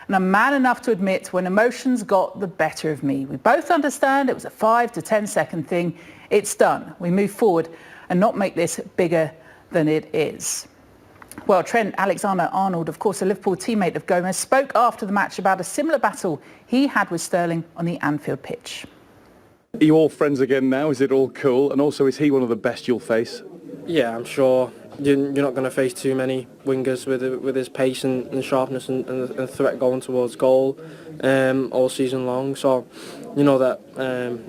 and I'm man enough to admit when emotions got the better of me. We both understand it was a 5 to 10 second thing. It's done. We move forward and not make this bigger than it is. Well, Trent Alexander-Arnold, of course, a Liverpool teammate of Gomez, spoke after the match about a similar battle he had with Sterling on the Anfield pitch. Are you all friends again now? Is it all cool? And also, is he one of the best you'll face? Yeah, I'm sure you're not going to face too many wingers with his pace and sharpness and threat going towards goal all season long. So you know that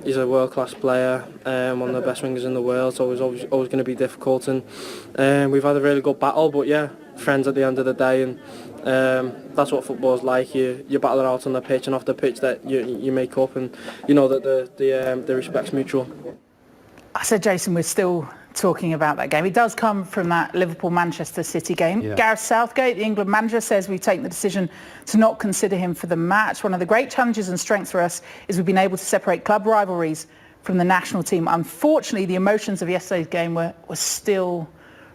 he's a world-class player, one of the best wingers in the world. So it's always going to be difficult, and we've had a really good battle. But yeah, friends at the end of the day, and that's what football's like. You battle it out on the pitch, and off the pitch that you make up, and you know that the respect's mutual. I said, Jason, we're still talking about that game. It does come from that Liverpool-Manchester City game. Yeah. Gareth Southgate, the England manager, says we've taken the decision to not consider him for the match. One of the great challenges and strengths for us is we've been able to separate club rivalries from the national team. Unfortunately, the emotions of yesterday's game were still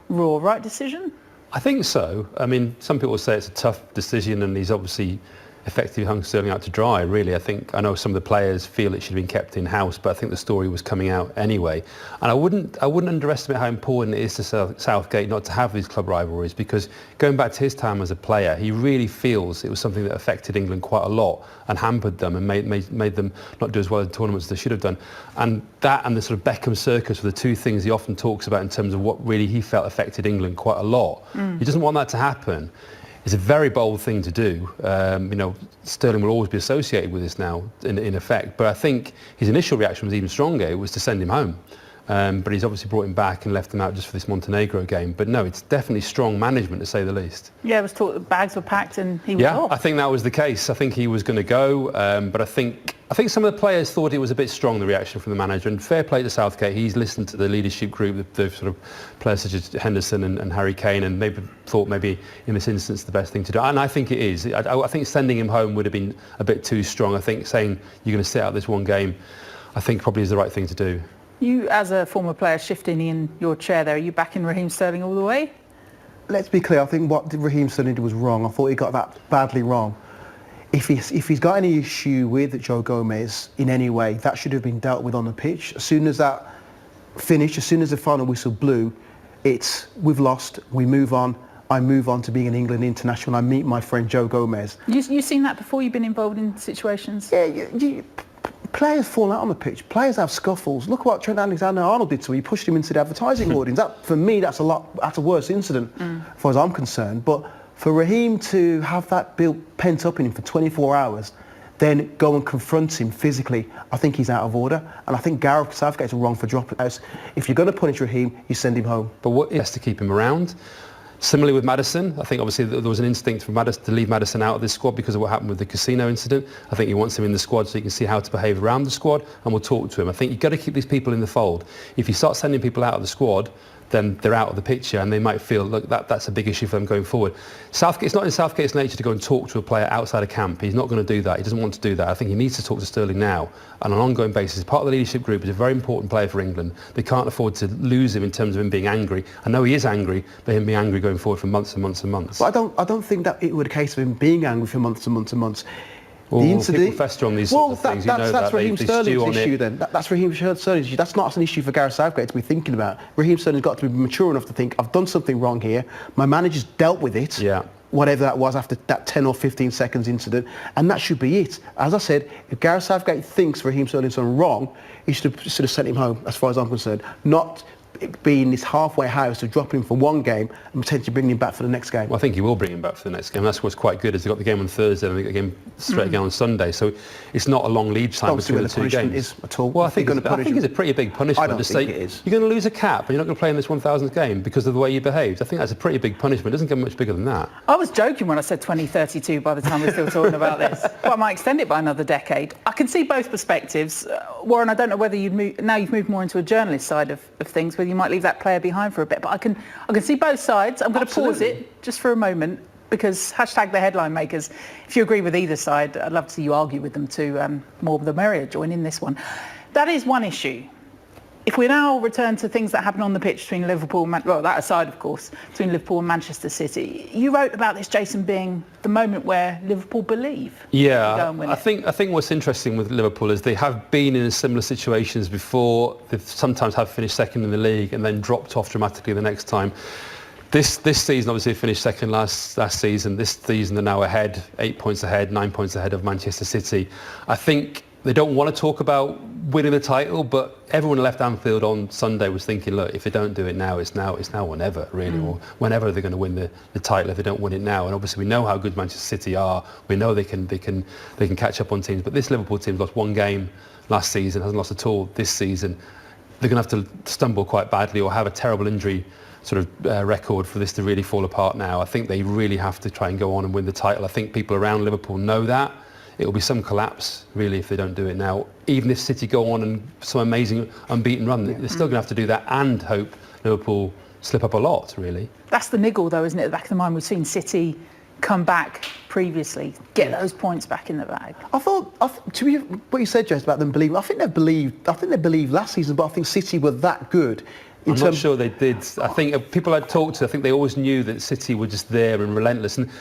raw. Right decision? I think so. I mean, some people say it's a tough decision, and he's obviously effectively hung Sterling out to dry, really. I know some of the players feel it should have been kept in-house, but I think the story was coming out anyway. And I wouldn't underestimate how important it is to Southgate not to have these club rivalries, because going back to his time as a player, he really feels it was something that affected England quite a lot and hampered them and made them not do as well in tournaments as they should have done. And that and the sort of Beckham circus were the two things he often talks about in terms of what really he felt affected England quite a lot. He doesn't want that to happen. It's a very bold thing to do. Sterling will always be associated with this now, in effect. But I think his initial reaction was even stronger. It was to send him home. But he's obviously brought him back and left him out just for this Montenegro game. But no, it's definitely strong management, to say the least. Yeah, it was thought the bags were packed and he was off. I think that was the case. I think he was going to go. But I think some of the players thought it was a bit strong, the reaction from the manager. And fair play to Southgate. He's listened to the leadership group, the sort of players such as Henderson and Harry Kane, and maybe thought maybe in this instance the best thing to do. And I think it is. I think sending him home would have been a bit too strong. I think saying you're going to sit out this one game, I think probably is the right thing to do. You, as a former player, shifting in your chair there, are you backing Raheem Sterling all the way? Let's be clear, I think what Raheem Sterling did was wrong. I thought he got that badly wrong. If he's got any issue with Joe Gomez in any way, that should have been dealt with on the pitch. As soon as that finished, as soon as the final whistle blew, we've lost, we move on. I move on to being an England international. I meet my friend Joe Gomez. You've seen that before? You've been involved in situations? Yeah, players fall out on the pitch. Players have scuffles. Look what Trent Alexander-Arnold did to him. He pushed him into the advertising audience. That, for me, that's a worse incident, as far as I'm concerned. But for Raheem to have that pent up in him for 24 hours, then go and confront him physically, I think he's out of order. And I think Gareth Southgate's wrong for dropping out. If you're going to punish Raheem, you send him home. But what is to keep him around? Similarly with Maddison, I think obviously there was an instinct for Maddison to leave Maddison out of this squad because of what happened with the casino incident. I think he wants him in the squad so he can see how to behave around the squad, and we'll talk to him. I think you've got to keep these people in the fold. If you start sending people out of the squad, then they're out of the picture and they might feel, look, that's a big issue for them going forward. It's not in Southgate's nature to go and talk to a player outside of camp. He's not going to do that. He doesn't want to do that. I think he needs to talk to Sterling now on an ongoing basis. Part of the leadership group. He's a very important player for England. They can't afford to lose him in terms of him being angry. I know he is angry, but him being angry going forward for months and months and months. But I don't think that it was a case of him being angry for months and months and months. The incident, people fester on these sort of things. That's Raheem Sterling's issue then. That's Raheem Sterling's issue. That's not an issue for Gareth Southgate to be thinking about. Raheem Sterling's got to be mature enough to think, I've done something wrong here. My manager's dealt with it. Yeah. Whatever that was after that 10 or 15 seconds incident. And that should be it. As I said, if Gareth Southgate thinks Raheem Sterling's done wrong, he should have sent him home, as far as I'm concerned. Not being this halfway house to drop him for one game and potentially bring him back for the next game. Well, I think he will bring him back for the next game. That's what's quite good is they've got the game on Thursday and they got the game straight again on Sunday. So it's not a long lead time between the two games. Is at all. Well, I think it's a pretty big punishment. I don't think it is. You're going to lose a cap and you're not going to play in this 1000th game because of the way you behaved. I think that's a pretty big punishment. It doesn't get much bigger than that. I was joking when I said 2032 by the time we're still talking about this. But I might extend it by another decade. I can see both perspectives. Warren, I don't know whether you've moved more into a journalist side of things, whether you might leave that player behind for a bit, but I can see both sides. I'm going to pause it just for a moment because hashtag the headline makers. If you agree with either side, I'd love to see you argue with them too. More the merrier. Join in this one. That is one issue. If we now return to things that happened on the pitch between Liverpool, well, that aside, of course, between Liverpool and Manchester City, you wrote about this, Jason, being the moment where Liverpool believe. Yeah, Go and win I think what's interesting with Liverpool is they have been in similar situations before. They've sometimes have finished second in the league and then dropped off dramatically the next time. This season, obviously, they finished second last season. This season, they're now ahead, 8 points ahead, 9 points ahead of Manchester City. I think they don't want to talk about winning the title, but everyone left Anfield on Sunday was thinking, look, if they don't do it now, it's now or never, really, or whenever they're going to win the title if they don't win it now. And obviously, we know how good Manchester City are. We know they can catch up on teams. But this Liverpool team's lost one game last season, hasn't lost at all this season. They're going to have to stumble quite badly or have a terrible injury sort of record for this to really fall apart now. I think they really have to try and go on and win the title. I think people around Liverpool know that. It will be some collapse, really, if they don't do it now. Even if City go on and some amazing unbeaten run, they're still going to have to do that and hope Liverpool slip up a lot, really. That's the niggle, though, isn't it? At the back of the mind, we've seen City come back previously, get those points back in the bag. I thought to be what you said, Jess, about them believing. I think they believed last season, but I think City were that good. I'm not sure they did. I think people I'd talked to, I think they always knew that City were just there and relentless. And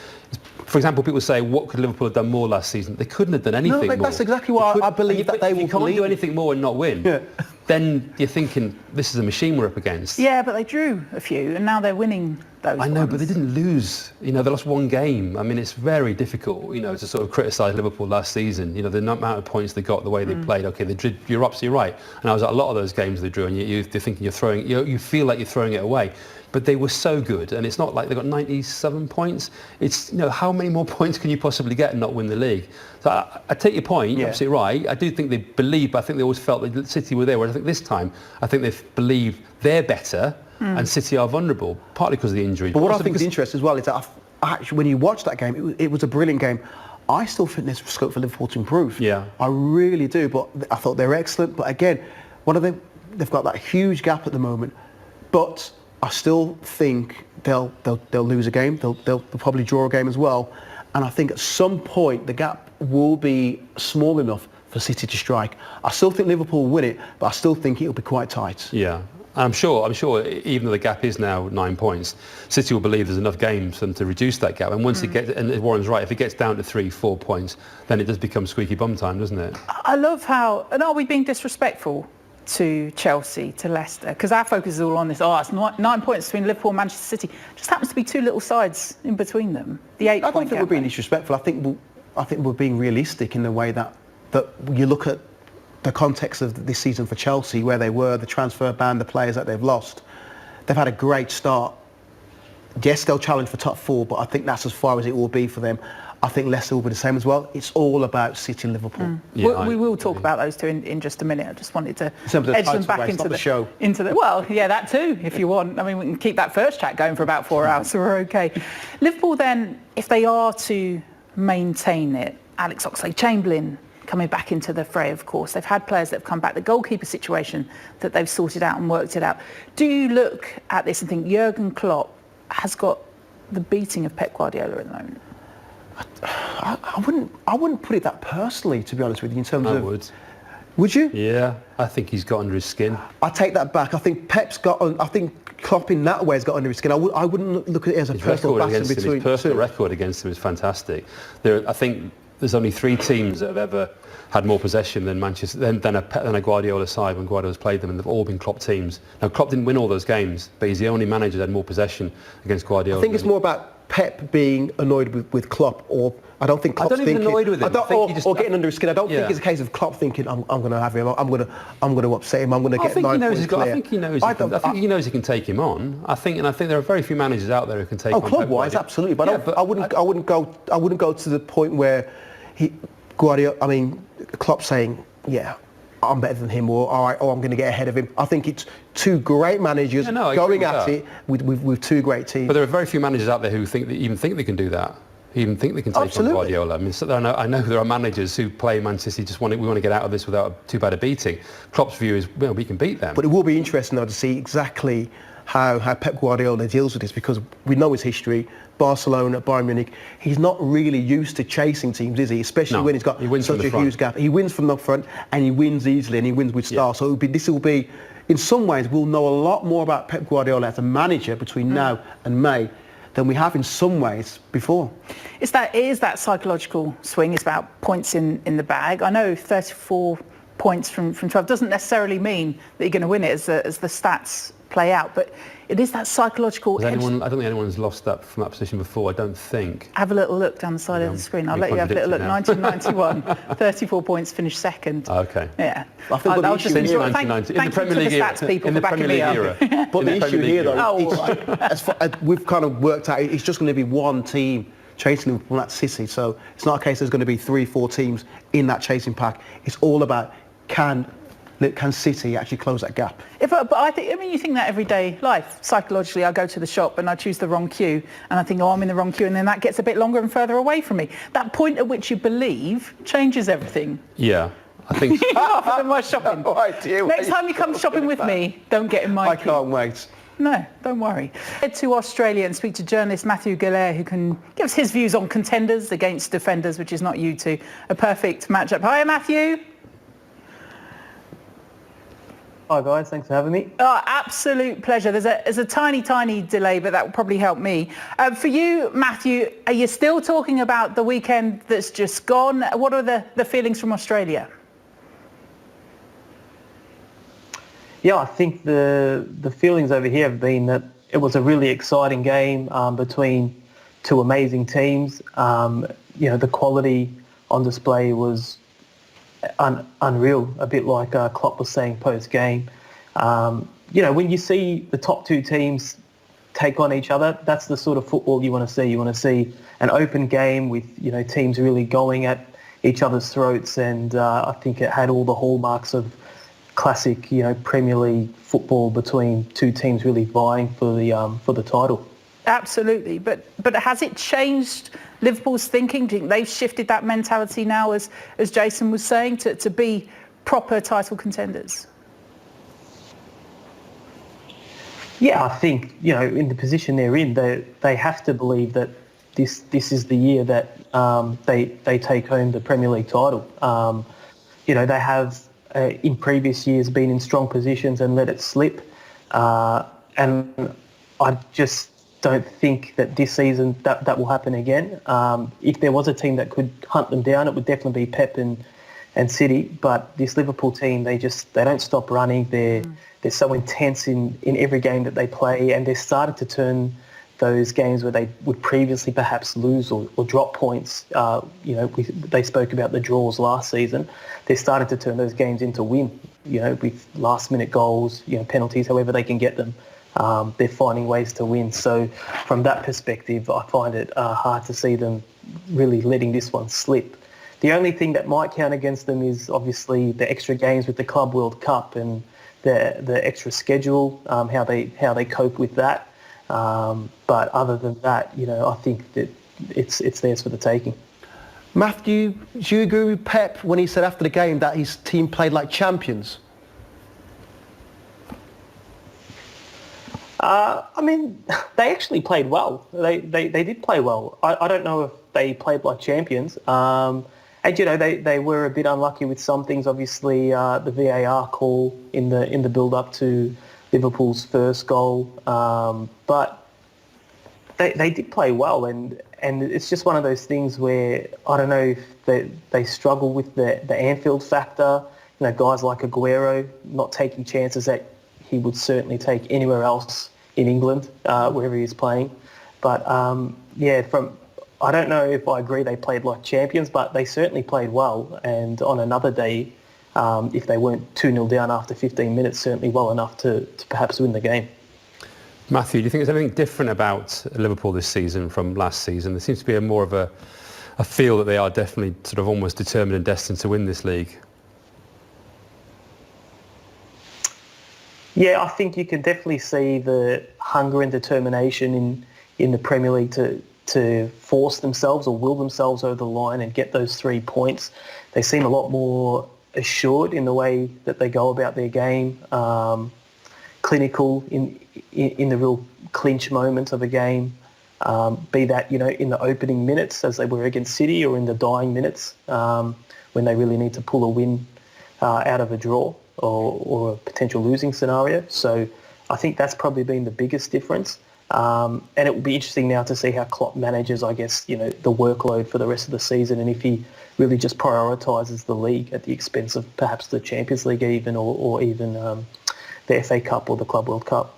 for example, people say, what could Liverpool have done more last season? They couldn't have done anything more. That's exactly why I believe that they will If you can't do anything more and not win, then you're thinking, this is a machine we're up against. Yeah, but they drew a few, and now they're winning those I know, ones. but they didn't lose. They lost one game. I mean, it's very difficult, to sort of criticise Liverpool last season. The amount of points they got, the way they played. Okay, you're absolutely right. And I was at a lot of those games they drew, and you're thinking you feel like you're throwing it away. But they were so good, and it's not like they got 97 points. It's, how many more points can you possibly get and not win the league? So I take your point, you're absolutely right. I do think they believe, but I think they always felt that City were there. Whereas I think this time, I think they believe they're better and City are vulnerable, partly because of the injury. But what I think is interesting as well is that actually, when you watch that game, it was a brilliant game. I still think there's scope for Liverpool to improve. Yeah. I really do, but I thought they were excellent. But again, they've got that huge gap at the moment. But I still think they'll lose a game. They'll probably draw a game as well. And I think at some point the gap will be small enough for City to strike. I still think Liverpool will win it, but I still think it'll be quite tight. Yeah. I'm sure even though the gap is now 9 points, City will believe there's enough games for them to reduce that gap. And once it gets, and Warren's right, if it gets down to 3-4 points, then it does become squeaky bum time, doesn't it? I love how, and are we being disrespectful to Chelsea, to Leicester? Because our focus is all on this, it's 9 points between Liverpool and Manchester City. Just happens to be two little sides in between them. The 8 point I don't think we're being disrespectful. I think we're being realistic in the way that you look at the context of this season for Chelsea, where they were, the transfer ban, the players that they've lost. They've had a great start. Yes, they'll challenge for top 4, but I think that's as far as it will be for them. I think Leicester will be the same as well. It's all about City and Liverpool. Yeah, we will talk about those two in just a minute. I just wanted to edge them back into the show. Well, yeah, that too, if you want. I mean, we can keep that first chat going for about 4 hours, so we're okay. Liverpool then, if they are to maintain it, Alex Oxlade-Chamberlain coming back into the fray, of course. They've had players that have come back. The goalkeeper situation that they've sorted out and worked it out. Do you look at this and think Jurgen Klopp has got the beating of Pep Guardiola at the moment? I wouldn't put it that personally, to be honest with you, in terms of... I would. Would you? Yeah, I think he's got under his skin. I take that back. I think Klopp in that way has got under his skin. I wouldn't look at it as a personal battle between his personal record against him is fantastic. I think there's only 3 teams that have ever had more possession than Manchester than a Guardiola side when Guardiola's played them, and they've all been Klopp teams. Now Klopp didn't win all those games, but he's the only manager that had more possession against Guardiola. I think it's more about Pep being annoyed with Klopp, or I don't think Klopp's thinking. Annoyed with him. Or getting under his skin. I don't think it's a case of Klopp thinking I'm going to have him. I'm going to upset him. I'm going to get 9 points clear. I think he knows. I think he knows he can take him on. I think there are very few managers out there who can take on. Club-wise, absolutely. But I wouldn't go to the point where Klopp saying, yeah, I'm better than him, or all right, I'm going to get ahead of him. I think it's 2 great managers going at it with 2 great teams. But there are very few managers out there who even think they can do that. Even think they can take on Guardiola. I mean, I know there are managers who play Manchester City we want to get out of this without too bad a beating. Klopp's view is, well, we can beat them. But it will be interesting though to see exactly how Pep Guardiola deals with this, because we know his history, Barcelona, Bayern Munich, he's not really used to chasing teams, is he? Especially No, when he's got he wins such from a the front. huge gap. He wins from the front and he wins easily and he wins with style. So this will be, in some ways, we'll know a lot more about Pep Guardiola as a manager between now and May than we have in some ways before. It is that psychological swing. It's about points in the bag. I know 34 points from 12 doesn't necessarily mean that you're going to win it as the stats play out, but it is that psychological edge. I don't think anyone's lost that from that position before, I don't think. Have a little look down the side of the screen. I'll let you have a little look. 1991, 34 points, finished second. Okay. Yeah. I think what the issue Since here, 1990, in the Premier League era. In the Premier League era. but the issue here, though, Oh, as far, we've kind of worked out, it's just going to be one team chasing Liverpool, and that's City. So it's not a case there's going to be 3-4 teams in that chasing pack. It's all about can City actually close that gap? But I mean, you think that everyday life. Psychologically, I go to the shop and I choose the wrong queue, and I think, oh, I'm in the wrong queue, and then that gets a bit longer and further away from me. That point at which you believe changes everything. Yeah, I think. Other than my shopping. No idea Next time you come shopping with me, don't get in my I queue. can't wait. No, don't worry. Head to Australia and speak to journalist Matthew Gillere, who can give us his views on contenders against defenders, which is not you two. A perfect matchup. Hi, Matthew. Hi guys, thanks for having me. Oh, absolute pleasure. There's a tiny delay, but that will probably help me. For you, Matthew, are you still talking about the weekend that's just gone? What are the feelings from Australia? Yeah, I think the feelings over here have been that it was a really exciting game between two amazing teams. The quality on display was unreal, a bit like Klopp was saying post-game. When you see the top two teams take on each other, that's the sort of football you want to see. You want to see an open game with, teams really going at each other's throats, and I think it had all the hallmarks of classic, Premier League football between two teams really vying for the title. Absolutely, but has it changed Liverpool's thinking? Do you think they've shifted that mentality now, as Jason was saying, to be proper title contenders? Yeah, I think, in the position they're in, they have to believe that this is the year that they take home the Premier League title. They have in previous years been in strong positions and let it slip, and I just don't think that this season that will happen again. If there was a team that could hunt them down, it would definitely be Pep and City. But this Liverpool team, they don't stop running. They're so intense in every game that they play, and they're starting to turn those games where they would previously perhaps lose or drop points. They spoke about the draws last season. They're starting to turn those games into win. With last-minute goals, penalties, however they can get them. They're finding ways to win. So from that perspective, I find it hard to see them really letting this one slip. The only thing that might count against them is obviously the extra games with the Club World Cup and the extra schedule, how they cope with that. But other than that, I think that it's theirs for the taking. Matthew, do you agree with Pep when he said after the game that his team played like champions? They actually played well. They did play well. I don't know if they played like champions. They were a bit unlucky with some things. Obviously, the VAR call in the build-up to Liverpool's first goal. But they did play well, and it's just one of those things where I don't know if they struggle with the Anfield factor. Guys like Aguero not taking chances that he would certainly take anywhere else in England, wherever he's playing. But I don't know if I agree they played like champions, but they certainly played well. And on another day, if they weren't 2-0 down after 15 minutes, certainly well enough to perhaps win the game. Matthew, do you think there's anything different about Liverpool this season from last season? There seems to be more of a feel that they are definitely sort of almost determined and destined to win this league. Yeah, I think you can definitely see the hunger and determination in the Premier League to force themselves or will themselves over the line and get those 3 points. They seem a lot more assured in the way that they go about their game, clinical in the real clinch moments of a game. be that, in the opening minutes as they were against City, or in the dying minutes when they really need to pull a win out of a draw or a potential losing scenario. So I think that's probably been the biggest difference. And it will be interesting now to see how Klopp manages, I guess, the workload for the rest of the season, and if he really just prioritises the league at the expense of perhaps the Champions League even, or even the FA Cup or the Club World Cup.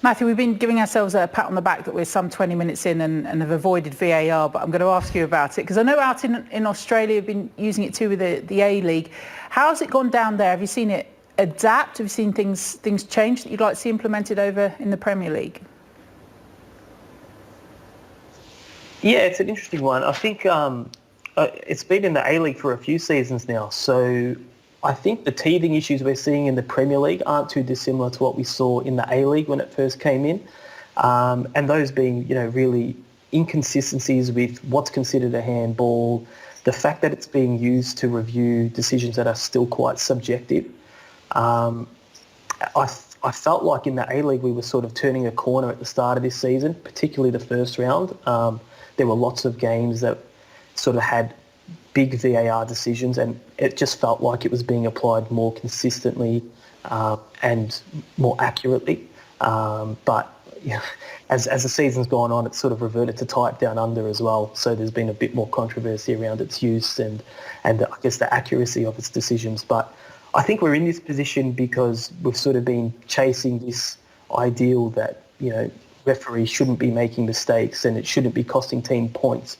Matthew, we've been giving ourselves a pat on the back that we're some 20 minutes in and have avoided VAR, but I'm going to ask you about it because I know out in Australia you've been using it too with the A-League. How's it gone down there? Have you seen it adapt? Have you seen things change that you'd like to see implemented over in the Premier League? Yeah, it's an interesting one. I think it's been in the A-League for a few seasons now, so I think the teething issues we're seeing in the Premier League aren't too dissimilar to what we saw in the A-League when it first came in, and those being, really inconsistencies with what's considered a handball, the fact that it's being used to review decisions that are still quite subjective. I felt like in the A-League we were sort of turning a corner at the start of this season, particularly the first round. There were lots of games that sort of had big VAR decisions, and it just felt like it was being applied more consistently and more accurately. But as the season's gone on, it's sort of reverted to type down under as well. So there's been a bit more controversy around its use and I guess the accuracy of its decisions. But I think we're in this position because we've sort of been chasing this ideal that, referees shouldn't be making mistakes and it shouldn't be costing team points.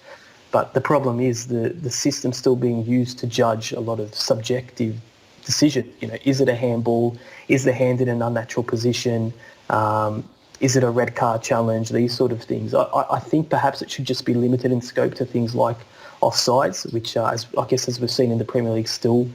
But the problem is the system's still being used to judge a lot of subjective decisions. Is it a handball? Is the hand in an unnatural position? Is it a red card challenge? These sort of things. I think perhaps it should just be limited in scope to things like offsides, which as we've seen in the Premier League still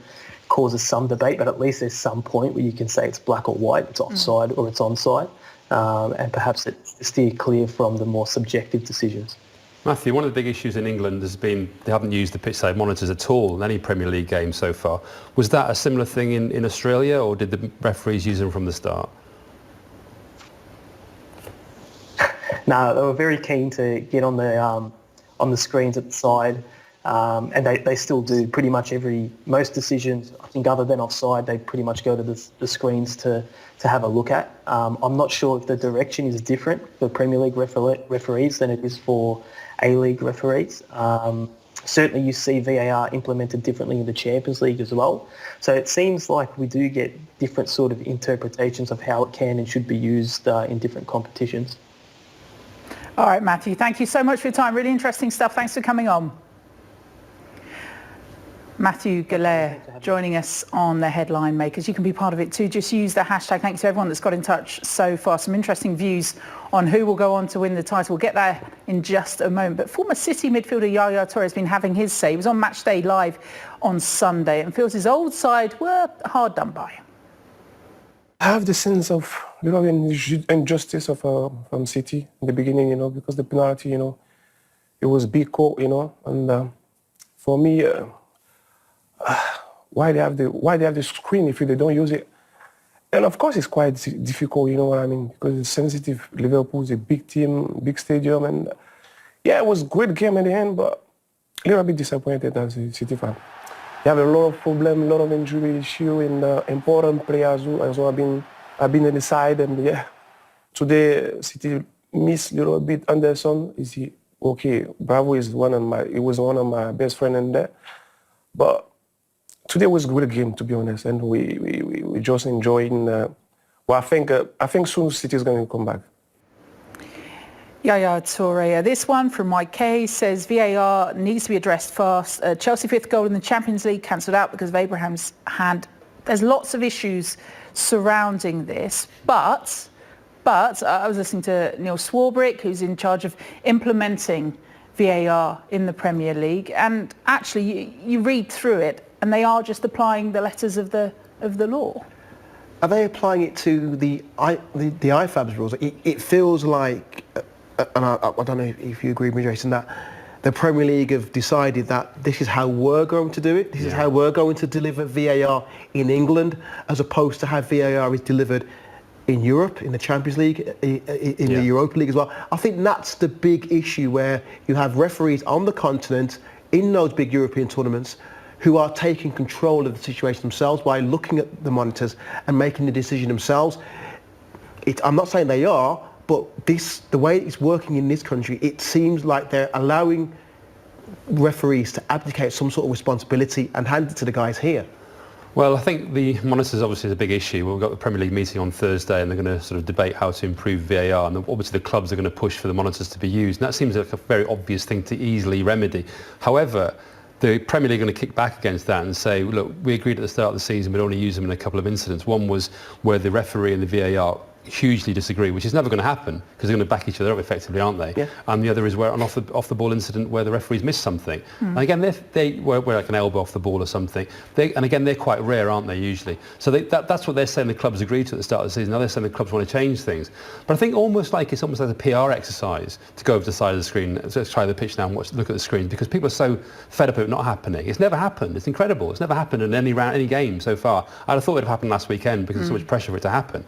causes some debate, but at least there's some point where you can say it's black or white, it's offside or it's onside, and perhaps it steer clear from the more subjective decisions. Matthew, one of the big issues in England has been they haven't used the pitch side monitors at all in any Premier League game so far. Was that a similar thing in Australia, or did the referees use them from the start? No, they were very keen to get on the screens at the side, and they still do pretty much most decisions. I think other than offside, they pretty much go to the screens to have a look at. I'm not sure if the direction is different for Premier League referees than it is for A-League referees. Certainly you see VAR implemented differently in the Champions League as well. So it seems like we do get different sort of interpretations of how it can and should be used in different competitions. All right, Matthew, thank you so much for your time. Really interesting stuff. Thanks for coming on. Matthew Gallagher joining us on the Headline Makers. You can be part of it too. Just use the hashtag. Thanks to everyone that's got in touch so far. Some interesting views on who will go on to win the title. We'll get there in just a moment. But former City midfielder Yaya Toure has been having his say. He was on Match Day Live on Sunday and feels his old side were hard done by. I have the sense of injustice from City in the beginning, because the penalty, it was big call, and for me, why they have the screen if they don't use it? And of course, it's quite difficult, you know what I mean, because it's sensitive. Liverpool is a big team, big stadium, and yeah, it was a great game in the end, but a little bit disappointed as a City fan. They have a lot of problems, a lot of injury issue, and important players who have been on the side, and yeah, today City missed a little bit. Anderson is okay. Bravo is one of my best friends in there, but today was a good game, to be honest, and we just enjoying. I think soon City is going to come back. Yaya Toure. This one from Mike Kay says VAR needs to be addressed fast. Chelsea fifth goal in the Champions League cancelled out because of Abraham's hand. There's lots of issues surrounding this, but I was listening to Neil Swarbrick, who's in charge of implementing VAR in the Premier League, and actually you read through it and they are just applying the letters of the law. Are they applying it to the IFAB's rules? It feels like, and I don't know if you agree with me, Jason, that the Premier League have decided that this is how we're going to do it. This is how we're going to deliver VAR in England, as opposed to how VAR is delivered in Europe, in the Champions League, in the Europa League as well. I think that's the big issue, where you have referees on the continent in those big European tournaments who are taking control of the situation themselves by looking at the monitors and making the decision themselves. I'm not saying they are, but the way it's working in this country, it seems like they're allowing referees to abdicate some sort of responsibility and hand it to the guys here. Well, I think the monitors obviously is a big issue. We've got the Premier League meeting on Thursday, and they're going to sort of debate how to improve VAR, and obviously the clubs are going to push for the monitors to be used, and that seems like a very obvious thing to easily remedy. However, the Premier League are going to kick back against that and say, look, we agreed at the start of the season we'd only use them in a couple of incidents. One was where the referee and the VAR hugely disagree, which is never going to happen because they're going to back each other up effectively, aren't they? Yeah. And the other is where an off the ball incident where the referees miss something. And again, they were like an elbow off the ball or something. And again, they're quite rare, aren't they, usually? So that's what they're saying the clubs agreed to at the start of the season. Now they're saying the clubs want to change things. But I think it's almost like a PR exercise to go over to the side of the screen, let's try the pitch now and look at the screen, because people are so fed up of it not happening. It's never happened. It's incredible. It's never happened in any game so far. I'd have thought it would have happened last weekend because there's so much pressure for it to happen.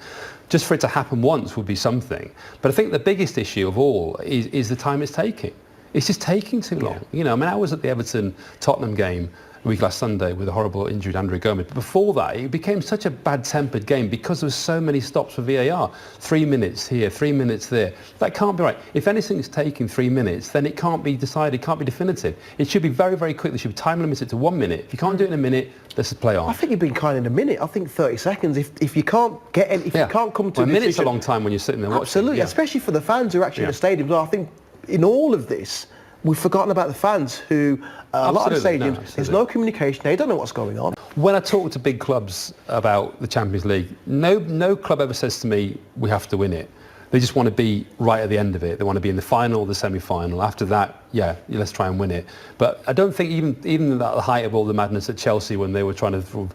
Just for it to happen once would be something. But I think the biggest issue of all is the time it's taking. It's just taking too long. You know, I mean, I was at the Everton-Tottenham game a week last Sunday with a horrible injury to Andrew Gomez. But before that, it became such a bad-tempered game because there were so many stops for VAR. 3 minutes here, 3 minutes there. That can't be right. If anything's taking 3 minutes, then it can't be decided, can't be definitive. It should be very, very quick. There should be time limited to 1 minute. If you can't do it in a minute, let's play on. I think you've been kind in a minute. I think 30 seconds. If you can't get any, if you can't come to a minute's a long time when you're sitting there watching. Absolutely, especially for the fans who are actually in the stadium. So I think in all of this, we've forgotten about the fans who, a lot of the stadiums, there's no communication, they don't know what's going on. When I talk to big clubs about the Champions League, no club ever says to me, we have to win it. They just want to be right at the end of it. They want to be in the final, the semi-final. After that, let's try and win it. But I don't think even at the height of all the madness at Chelsea when they were trying to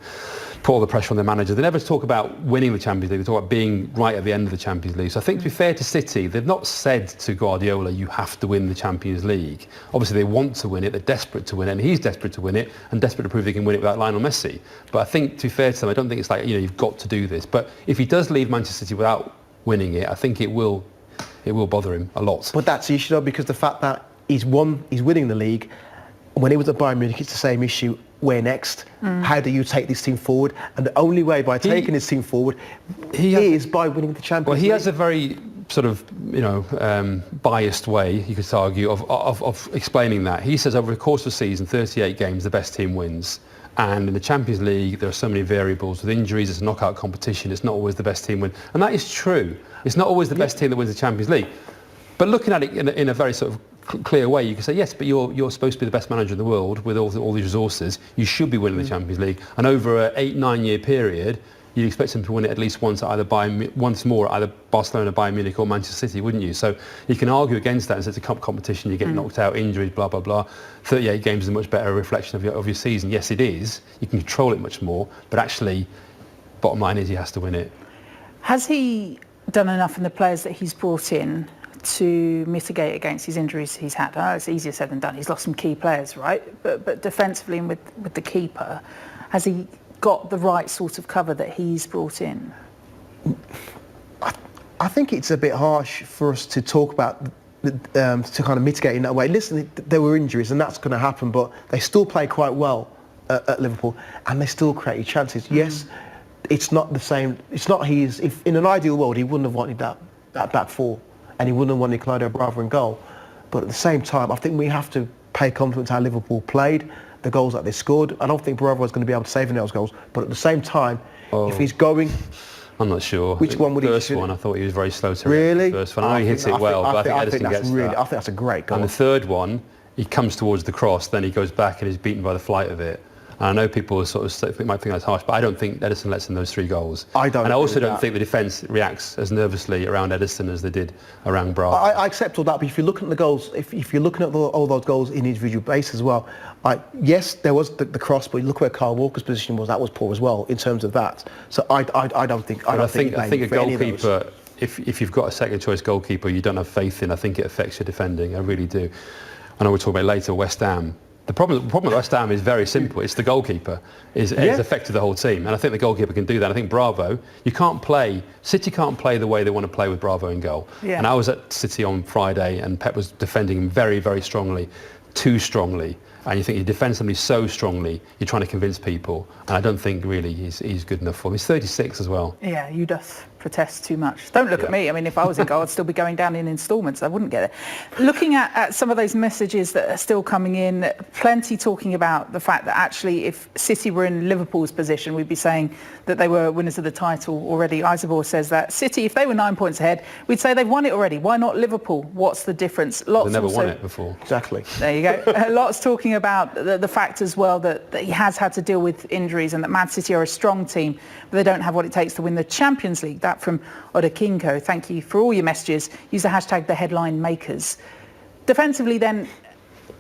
put all the pressure on their manager, they never talk about winning the Champions League. They talk about being right at the end of the Champions League. So I think to be fair to City, they've not said to Guardiola, you have to win the Champions League. Obviously they want to win it, they're desperate to win it, and he's desperate to win it and desperate to prove he can win it without Lionel Messi. But I think to be fair to them, I don't think it's like, you've got to do this. But if he does leave Manchester City without winning it, I think it will bother him a lot. But that's the issue though, because the fact that he's winning the league, when he was at Bayern Munich, it's the same issue. Where next? How do you take this team forward? And the only way by taking this team forward is by winning the Champions League. Well, he has a very sort of, biased way, you could argue, of explaining that. He says over the course of the season, 38 games, the best team wins. And in the Champions League, there are so many variables. With injuries, it's a knockout competition. It's not always the best team win. And that is true. It's not always the best team that wins the Champions League. But looking at it in a very sort of clear way, you can say, yes, but you're supposed to be the best manager in the world with all these resources. You should be winning the Champions League. And over an 8-9 year period, you'd expect them to win it at least once more at either Barcelona, Bayern Munich or Manchester City, wouldn't you? So you can argue against that and say it's a competition, you get knocked out, injuries, blah, blah, blah. 38 games is a much better reflection of your season. Yes, it is. You can control it much more. But actually, bottom line is he has to win it. Has he done enough in the players that he's brought in to mitigate against his injuries he's had? I know it's easier said than done. He's lost some key players, right? But defensively and with the keeper, has he got the right sort of cover that he's brought in? I think it's a bit harsh for us to talk about to kind of mitigate in that way. Listen, there were injuries and that's going to happen, but they still play quite well at Liverpool and they still create chances. Yes, it's not the same. It's not if in an ideal world he wouldn't have wanted that back four. And he wouldn't have wanted Claudio Bravo in goal. But at the same time, I think we have to pay compliment to how Liverpool played, the goals that they scored. I don't think Bravo is going to be able to save any of those goals. But at the same time, if he's going... I'm not sure. Which one would he... The first one, I thought he was very slow to Really? The first one. I know he hits it well, but I think Edison gets that. I think that's a great goal. And the third one, he comes towards the cross, then he goes back and is beaten by the flight of it. And I know people might think that's harsh, but I don't think Edison lets in those 3 goals. I don't. And I also don't think the defence reacts as nervously around Edison as they did around Bravo. I accept all that, but if you're looking at the goals, if you're looking at all those goals in individual base as well, yes, there was the cross, but look where Kyle Walker's position was. That was poor as well in terms of that. So I don't think. I think a goalkeeper, if you've got a second choice goalkeeper you don't have faith in, I think it affects your defending. I really do. I know we'll talk about later West Ham. The problem at West Ham is very simple. It's the goalkeeper is affected the whole team, and I think the goalkeeper can do that. I think Bravo, City can't play the way they want to play with Bravo in goal. Yeah. And I was at City on Friday, and Pep was defending him very, very strongly, too strongly. And you think you defend somebody so strongly, you're trying to convince people. And I don't think really he's good enough for him. He's 36 as well. Yeah, you doth protest too much. Don't look at me. I mean, if I was in goal, I'd still be going down in instalments. I wouldn't get it. Looking at some of those messages that are still coming in, plenty talking about the fact that actually if City were in Liverpool's position, we'd be saying that they were winners of the title already. Isabel says that City, if they were 9 points ahead, we'd say they've won it already. Why not Liverpool? What's the difference? They never won it before. Exactly. There you go. Lots talking about the fact as well that he has had to deal with injuries and that Man City are a strong team, but they don't have what it takes to win the Champions League. That from Odakinko. Thank you for all your messages. Use the hashtag the headline makers. Defensively then,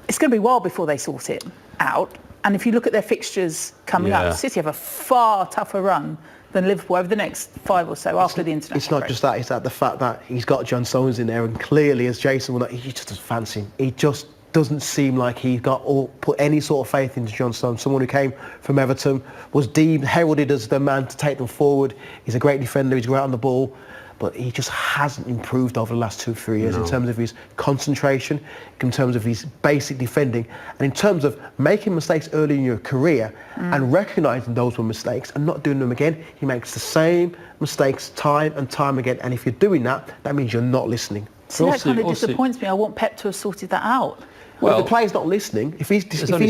it's going to be a while before they sort it out. And if you look at their fixtures coming up, City have a far tougher run than Liverpool over the next 5 or so after the international It's not break. just that, it's that the fact that he's got John Stones in there, and clearly, as Jason will know, he just doesn't fancy him. He just doesn't seem like he's got or put any sort of faith into John Stones, someone who came from Everton, was deemed, heralded as the man to take them forward. He's a great defender, he's great on the ball, but he just hasn't improved over the last 2 or 3 years in terms of his concentration, in terms of his basic defending, and in terms of making mistakes early in your career and recognising those were mistakes and not doing them again. He makes the same mistakes time and time again, and if you're doing that, that means you're not listening. See, that kind of disappoints me. I want Pep to have sorted that out. Well, if the player's not listening, if he's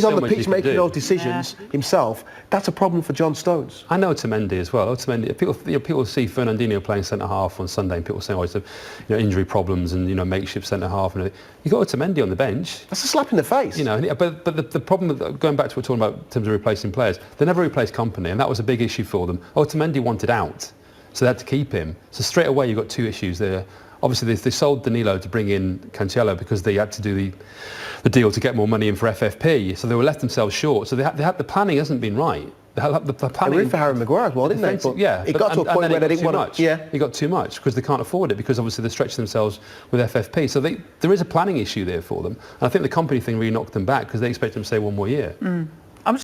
on the pitch making those decisions himself, that's a problem for John Stones. I know Otamendi as well. Otamendi, people see Fernandinho playing centre half on Sunday, and people say, "Oh, it's injury problems and makeshift centre half." And you got Otamendi on the bench. That's a slap in the face. But the problem with, going back to what we're talking about in terms of replacing players, they never replaced Kompany, and that was a big issue for them. Otamendi wanted out, so they had to keep him. So straight away, you've got 2 issues there. Obviously, they sold Danilo to bring in Cancelo because they had to do the deal to get more money in for FFP. So they were left themselves short. So the planning hasn't been right. The planning. They were in for Harry Maguire as well, didn't they? But it got to a point where they didn't want to. It got too much because they can't afford it, because obviously they stretched themselves with FFP. So there is a planning issue there for them. And I think the Kompany thing really knocked them back because they expect them to stay 1 more year.